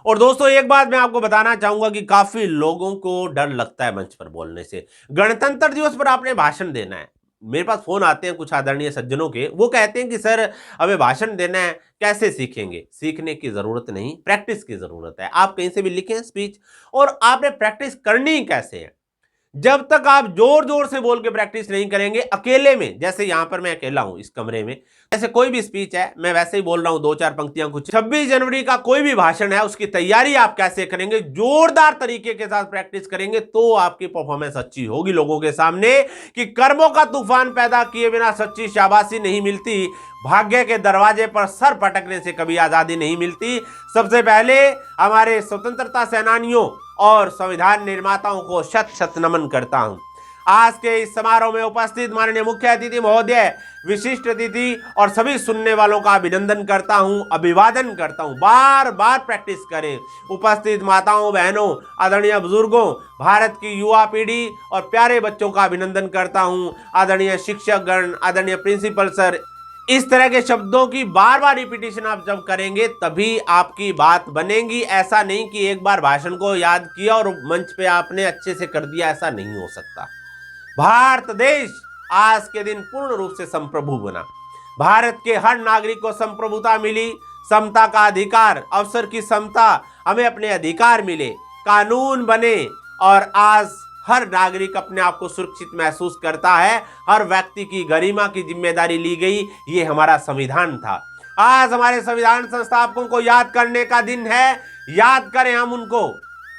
और दोस्तों एक बात मैं आपको बताना चाहूंगा कि काफी लोगों को डर लगता है मंच पर बोलने से। गणतंत्र दिवस पर आपने भाषण देना है, मेरे पास फोन आते हैं कुछ आदरणीय सज्जनों के, वो कहते हैं कि सर हमें भाषण देना है, कैसे सीखेंगे? सीखने की जरूरत नहीं, प्रैक्टिस की जरूरत है। आप कहीं से भी लिखें स्पीच, और आपने प्रैक्टिस करनी ही कैसे है? जब तक आप जोर जोर से बोल के प्रैक्टिस नहीं करेंगे अकेले में, जैसे यहां पर मैं अकेला हूं इस कमरे में, जैसे कोई भी स्पीच है मैं वैसे ही बोल रहा हूं, दो चार पंक्तियां कुछ। 26 जनवरी का कोई भी भाषण है, उसकी तैयारी आप कैसे करेंगे? जोरदार तरीके के साथ प्रैक्टिस करेंगे तो आपकी परफॉर्मेंस अच्छी होगी लोगों के सामने। कि कर्मों का तूफान पैदा किए बिना सच्ची शाबाशी नहीं मिलती, भाग्य के दरवाजे पर सर पटकने से कभी आजादी नहीं मिलती। सबसे पहले हमारे स्वतंत्रता सेनानियों और संविधान निर्माताओं को शत शत नमन करता हूं। आज के इस समारोह में उपस्थित माननीय मुख्य अतिथि महोदय, विशिष्ट अतिथि और सभी सुनने वालों का अभिनंदन करता हूं, अभिवादन करता हूं। बार बार प्रैक्टिस करें। उपस्थित माताओं, बहनों, आदरणीय बुजुर्गों, भारत की युवा पीढ़ी और प्यारे बच्चों का अभिनंदन करता हूं। आदरणीय शिक्षक गण, आदरणीय प्रिंसिपल सर, इस तरह के शब्दों की बार बार रिपीटेशन आप जब करेंगे तभी आपकी बात बनेगी। ऐसा नहीं कि एक बार भाषण को याद किया और मंच पे आपने अच्छे से कर दिया, ऐसा नहीं हो सकता। भारत देश आज के दिन पूर्ण रूप से संप्रभु बना। भारत के हर नागरिक को संप्रभुता मिली, समता का अधिकार, अवसर की समता, हमें अपने अधिकार मिले, कानून बने, और आज हर नागरिक अपने आप को सुरक्षित महसूस करता है। हर व्यक्ति की गरिमा की जिम्मेदारी ली गई, ये हमारा संविधान था। आज हमारे संविधान संस्थापकों को याद करने का दिन है। याद करें हम उनको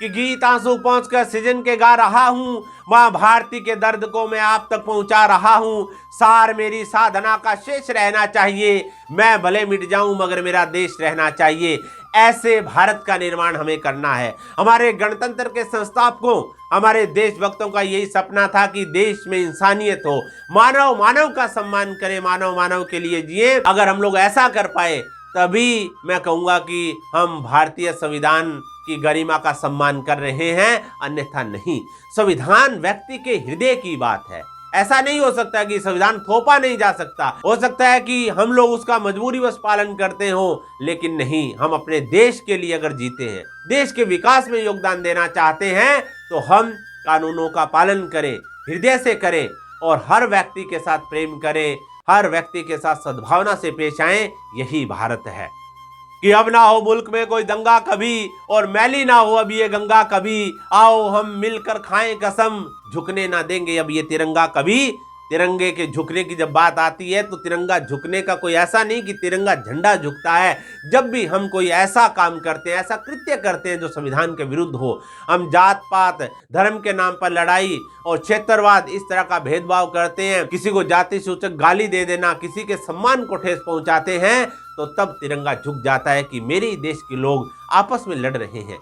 कि गीत आंसू पहुंचकर सृजन के गा रहा हूं, मां भारती के दर्द को मैं आप तक पहुंचा रहा हूं। सार मेरी साधना का शेष रहना चाहिए, मैं भले मिट जाऊं मगर मेरा देश रहना चाहिए। ऐसे भारत का निर्माण हमें करना है। हमारे गणतंत्र के संस्थापकों, हमारे देशभक्तों का यही सपना था कि देश में इंसानियत हो, मानव मानव का सम्मान करे, मानव मानव के लिए जिए। अगर हम लोग ऐसा कर पाए तभी मैं कहूंगा कि हम भारतीय संविधान की गरिमा का सम्मान कर रहे हैं, अन्यथा नहीं। संविधान व्यक्ति के हृदय की बात है। ऐसा नहीं हो सकता कि संविधान थोपा नहीं जा सकता। हो सकता है कि हम लोग उसका मजबूरीवश पालन करते हो, लेकिन नहीं, हम अपने देश के लिए अगर जीते हैं, देश के विकास में योगदान देना चाहते हैं, तो हम कानूनों का पालन करें, हृदय से करें, और हर व्यक्ति के साथ प्रेम करें, हर व्यक्ति के साथ सद्भावना से पेश आएं। यही भारत है। कि अब ना हो मुल्क में कोई दंगा कभी, और मैली ना हो अब ये गंगा कभी। आओ हम मिलकर खाएं कसम, झुकने ना देंगे अब ये तिरंगा कभी। तिरंगे के झुकने की जब बात आती है तो तिरंगा झुकने का कोई ऐसा नहीं कि तिरंगा झंडा झुकता है। जब भी हम कोई ऐसा काम करते हैं, ऐसा कृत्य करते हैं जो संविधान के विरुद्ध हो, हम जात पात धर्म के नाम पर लड़ाई और क्षेत्रवाद, इस तरह का भेदभाव करते हैं, किसी को जाति सूचक गाली दे देना, किसी के सम्मान को ठेस पहुंचाते हैं, तो तब तिरंगा झुक जाता है कि मेरे देश के लोग आपस में लड़ रहे हैं।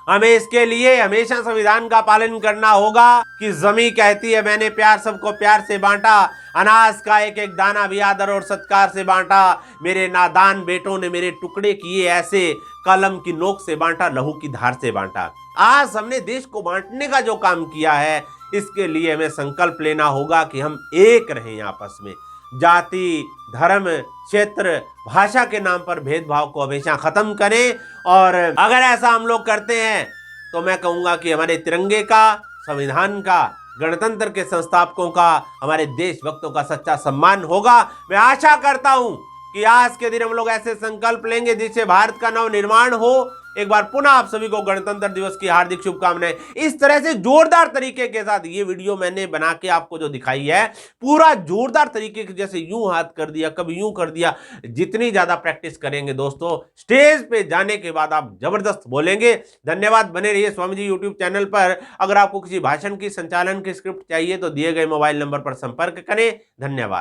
हमें इसके लिए हमेशा संविधान का पालन करना होगा। कि जमी कहती है मैंने प्यार सबको प्यार से बांटा, अनाज का एक एक दाना भी आदर और सत्कार से बांटा। मेरे नादान बेटों ने मेरे टुकड़े किए ऐसे, कलम की नोक से बांटा, लहू की धार से बांटा। आज हमने देश को बांटने का जो काम किया है, इसके लिए हमें संकल्प लेना होगा कि हम एक रहें आपस में। जाति, धर्म, क्षेत्र, भाषा के नाम पर भेदभाव को हमेशा खत्म करें। और अगर ऐसा हम लोग करते हैं तो मैं कहूंगा कि हमारे तिरंगे का, संविधान का, गणतंत्र के संस्थापकों का, हमारे देशभक्तों का सच्चा सम्मान होगा। मैं आशा करता हूं कि आज के दिन हम लोग ऐसे संकल्प लेंगे जिससे भारत का नव निर्माण हो। एक बार पुनः आप सभी को गणतंत्र दिवस की हार्दिक शुभकामनाएं। इस तरह से जोरदार तरीके के साथ ये वीडियो मैंने बना के आपको जो दिखाई है, पूरा जोरदार तरीके के, जैसे यूं हाथ कर दिया, कभी यूं कर दिया। जितनी ज्यादा प्रैक्टिस करेंगे दोस्तों, स्टेज पे जाने के बाद आप जबरदस्त बोलेंगे। धन्यवाद। बने रहिए स्वामी जी यूट्यूब चैनल पर। अगर आपको किसी भाषण की संचालन की स्क्रिप्ट चाहिए तो दिए गए मोबाइल नंबर पर संपर्क करें। धन्यवाद।